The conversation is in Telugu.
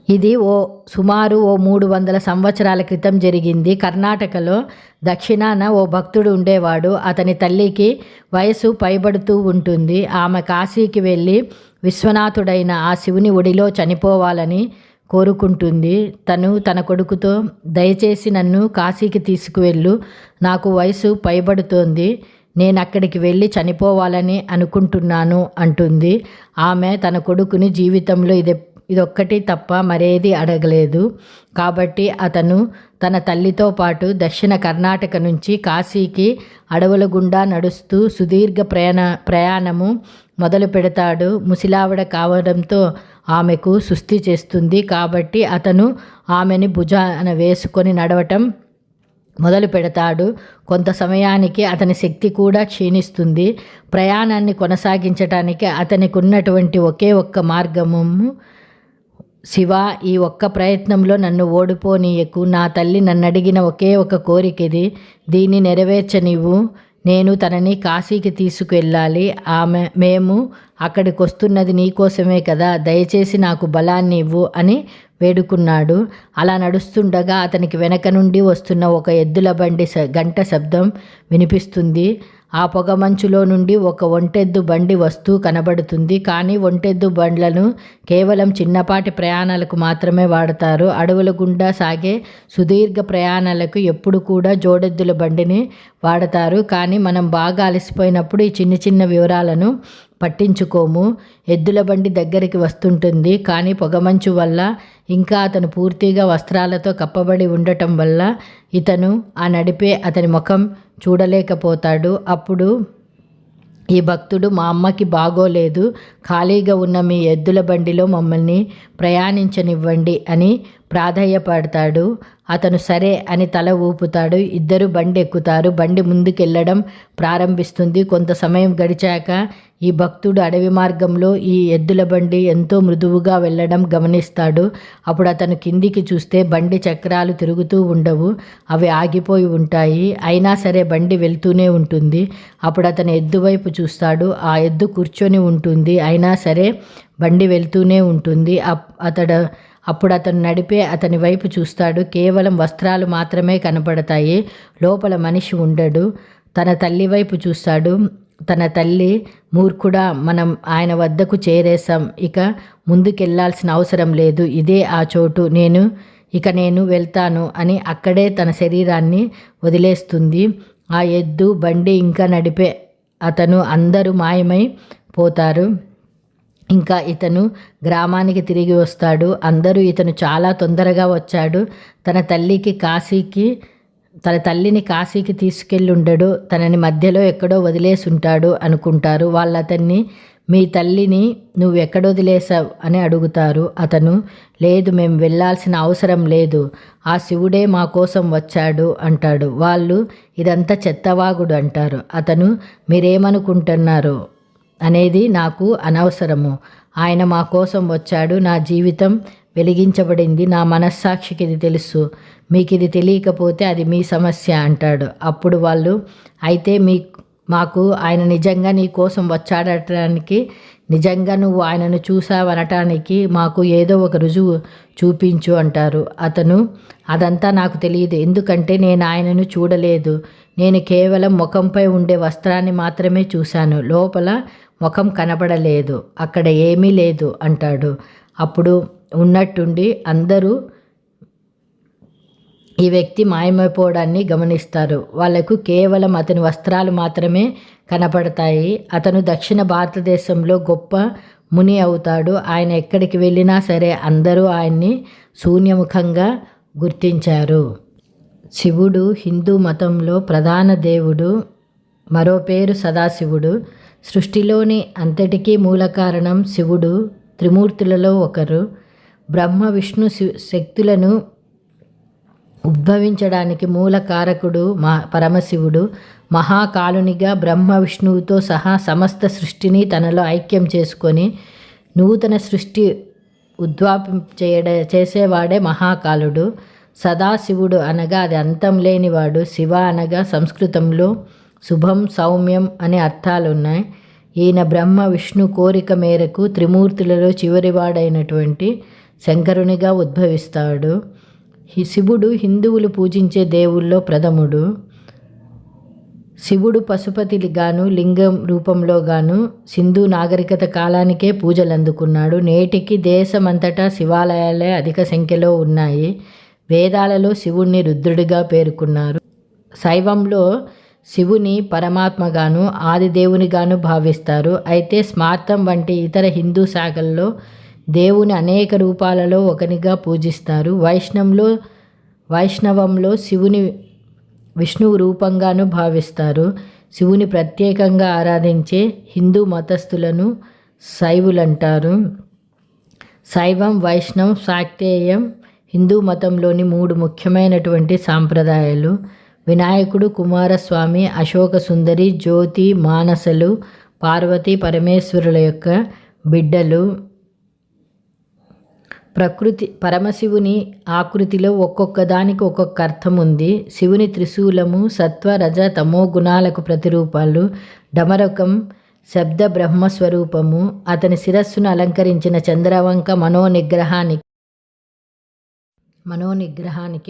ఇది సుమారు 300 సంవత్సరాల క్రితం జరిగింది. కర్ణాటకలో దక్షిణాన ఓ భక్తుడు ఉండేవాడు. అతని తల్లికి వయసు పైబడుతూ ఉంటుంది. ఆమె కాశీకి వెళ్ళి విశ్వనాథుడైన ఆ శివుని ఒడిలో చనిపోవాలని కోరుకుంటుంది. తన కొడుకుతో, దయచేసి నన్ను కాశీకి తీసుకువెళ్ళు, నాకు వయసు పైబడుతోంది, నేను అక్కడికి వెళ్ళి చనిపోవాలని అనుకుంటున్నాను అంటుంది. ఆమె తన కొడుకుని జీవితంలో ఇదొక్కటి తప్ప మరేది అడగలేదు. కాబట్టి అతను తన తల్లితో పాటు దక్షిణ కర్ణాటక నుంచి కాశీకి అడవుల గుండా నడుస్తూ సుదీర్ఘ ప్రయాణము మొదలు పెడతాడు. ముసిలావిడ కావడంతో ఆమెకు సుస్థి చేస్తుంది. కాబట్టి అతను ఆమెని భుజాన వేసుకొని నడవటం మొదలు పెడతాడు. కొంత సమయానికి అతని శక్తి కూడా క్షీణిస్తుంది. ప్రయాణాన్ని కొనసాగించడానికి అతనికి ఉన్నటువంటి ఒకే ఒక్క మార్గము, శివ, ఈ ఒక్క ప్రయత్నంలో నన్ను ఓడిపోనీయకు. నా తల్లి నన్ను అడిగిన ఒకే ఒక కోరికది, దీన్ని నెరవేర్చనివ్వు. నేను తనని కాశీకి తీసుకువెళ్ళాలి. మేము అక్కడికి వస్తున్నది నీకోసమే కదా, దయచేసి నాకు బలాన్ని ఇవ్వు అని వేడుకున్నాడు. అలా నడుస్తుండగా అతనికి వెనక నుండి వస్తున్న ఒక ఎద్దుల బండి గంట శబ్దం వినిపిస్తుంది. ఆ పొగమంచులో నుండి ఒక ఒంటెద్దు బండి వస్తూ కనబడుతుంది. కానీ ఒంటెద్దు బండ్లను కేవలం చిన్నపాటి ప్రయాణాలకు మాత్రమే వాడతారు. అడవుల గుండా సాగే సుదీర్ఘ ప్రయాణాలకు ఎప్పుడు కూడా జోడెద్దుల బండిని వాడతారు. కానీ మనం బాగా అలసిపోయినప్పుడు ఈ చిన్న చిన్న వివరాలను పట్టించుకోము. ఎద్దుల బండి దగ్గరికి వస్తుంటుంది. కానీ పొగమంచు వల్ల, ఇంకా అతను పూర్తిగా వస్త్రాలతో కప్పబడి ఉండటం వల్ల ఇతను ఆ నడిపే అతని ముఖం చూడలేకపోతాడు. అప్పుడు ఈ భక్తుడు, మా అమ్మకి బాగోలేదు, ఖాళీగా ఉన్న మీ ఎద్దుల బండిలో మమ్మల్ని ప్రయాణించనివ్వండి అని ప్రాధేయపడతాడు. అతను సరే అని తల ఊపుతాడు. ఇద్దరు బండి ఎక్కుతారు. బండి ముందుకెళ్ళడం ప్రారంభిస్తుంది. కొంత సమయం గడిచాక ఈ భక్తుడు అడవి మార్గంలో ఈ ఎద్దుల బండి ఎంతో మృదువుగా వెళ్ళడం గమనిస్తాడు. అప్పుడు అతను కిందికి చూస్తే బండి చక్రాలు తిరుగుతూ ఉండవు, అవి ఆగిపోయి ఉంటాయి. అయినా సరే బండి వెళ్తూనే ఉంటుంది. అప్పుడు అతను ఎద్దు వైపు చూస్తాడు. ఆ ఎద్దు కూర్చొని ఉంటుంది. అయినా సరే బండి వెళ్తూనే ఉంటుంది. అప్పుడు అతను నడిపే అతని వైపు చూస్తాడు. కేవలం వస్త్రాలు మాత్రమే కనపడతాయి, లోపల మనిషి ఉండడు. తన తల్లి వైపు చూస్తాడు. తన తల్లి, మూర్ఖుడా, మనం ఆయన వద్దకు చేరేశాం, ఇక ముందుకెళ్లాల్సిన అవసరం లేదు, ఇదే ఆ చోటు, నేను వెళ్తాను అని అక్కడే తన శరీరాన్ని వదిలేస్తుంది. ఆ ఎద్దు, బండి, ఇంకా నడిపే అతను అందరూ మాయమై పోతారు. ఇంకా ఇతను గ్రామానికి తిరిగి వస్తాడు. అందరూ ఇతను చాలా తొందరగా వచ్చాడు, తన తల్లిని కాశీకి తీసుకెళ్ళుండడు, తనని మధ్యలో ఎక్కడో వదిలేసి ఉంటాడు అనుకుంటారు. వాళ్ళు అతన్ని, మీ తల్లిని నువ్వు ఎక్కడ వదిలేసావు అని అడుగుతారు. అతను, లేదు, మేము వెళ్ళాల్సిన అవసరం లేదు, ఆ శివుడే మా కోసం వచ్చాడు అంటాడు. వాళ్ళు, ఇదంతా చెత్తవాగుడు అంటారు. అతను, మీరేమనుకుంటున్నారు అనేది నాకు అనవసరము, ఆయన మా కోసం వచ్చాడు, నా జీవితం వెలిగించబడింది, నా మనస్సాక్షికి ఇది తెలుసు, మీకు ఇది తెలియకపోతే అది మీ సమస్య అంటాడు. అప్పుడు వాళ్ళు, అయితే మాకు ఆయన నిజంగా నీ కోసం వచ్చాడటానికి, నిజంగా నువ్వు ఆయనను చూసావనటానికి మాకు ఏదో ఒక రుజువు చూపించు అంటారు. అతను, అదంతా నాకు తెలియదు, ఎందుకంటే నేను ఆయనను చూడలేదు, నేను కేవలం ముఖంపై ఉండే వస్త్రాన్ని మాత్రమే చూశాను, లోపల ముఖం కనబడలేదు, అక్కడ ఏమీ లేదు అంటాడు. అప్పుడు ఉన్నట్టుండి అందరూ ఈ వ్యక్తి మాయమైపోవడాన్ని గమనిస్తారు. వాళ్లకు కేవలం అతని వస్త్రాలు మాత్రమే కనపడతాయి. అతను దక్షిణ భారతదేశంలో గొప్ప ముని అవుతాడు. ఆయన ఎక్కడికి వెళ్ళినా సరే అందరూ ఆయన్ని శూన్యముఖంగా గుర్తించారు. శివుడు హిందూ మతంలో ప్రధాన దేవుడు. మరో పేరు సదాశివుడు. సృష్టిలోని అంతటికీ మూల కారణం శివుడు. త్రిమూర్తులలో ఒకరు. బ్రహ్మ విష్ణు శక్తులను ఉద్భవించడానికి మూల కారకుడు పరమశివుడు. మహాకాలునిగా బ్రహ్మ విష్ణువుతో సహా సమస్త సృష్టిని తనలో ఐక్యం చేసుకొని నూతన సృష్టి చేసేవాడే మహాకాలుడు. సదాశివుడు అనగా అది అంతం లేనివాడు. శివ అనగా సంస్కృతంలో శుభం, సౌమ్యం అనే అర్థాలున్నాయి. ఈయన బ్రహ్మ విష్ణు కోరిక మేరకు త్రిమూర్తులలో చివరివాడైనటువంటి శంకరునిగా ఉద్భవిస్తాడు. శివుడు హిందువులు పూజించే దేవుల్లో ప్రథముడు. శివుడు పశుపతిగాను లింగం రూపంలో గాను సింధు నాగరికత కాలానికే పూజలు అందుకున్నాడు. నేటికి దేశమంతటా శివాలయాలే అధిక సంఖ్యలో ఉన్నాయి. వేదాలలో శివుణ్ణి రుద్రుడిగా పేర్కొన్నారు. శైవంలో శివుని పరమాత్మగాను ఆదిదేవునిగాను భావిస్తారు. అయితే స్మార్తం వంటి ఇతర హిందూ శాఖల్లో దేవుని అనేక రూపాలలో ఒకనిగా పూజిస్తారు. వైష్ణవంలో శివుని విష్ణువు రూపంగాను భావిస్తారు. శివుని ప్రత్యేకంగా ఆరాధించే హిందూ మతస్థులను శైవులంటారు. శైవం, వైష్ణవం, శాక్తేయం హిందూ మతంలోని 3 ముఖ్యమైనటువంటి సాంప్రదాయాలు. వినాయకుడు, కుమారస్వామి, అశోక సుందరి, జ్యోతి, మానసలు పార్వతీ పరమేశ్వరుల యొక్క బిడ్డలు. పరమశివుని ఆకృతిలో ఒక్కొక్క దానికి ఒక్కొక్క అర్థం ఉంది. శివుని త్రిశూలము సత్వ, రజ, తమో గుణాలకు ప్రతిరూపాలు. డమరకం శబ్ద బ్రహ్మస్వరూపము. అతని శిరస్సును అలంకరించిన చంద్రవంక మనోనిగ్రహానికి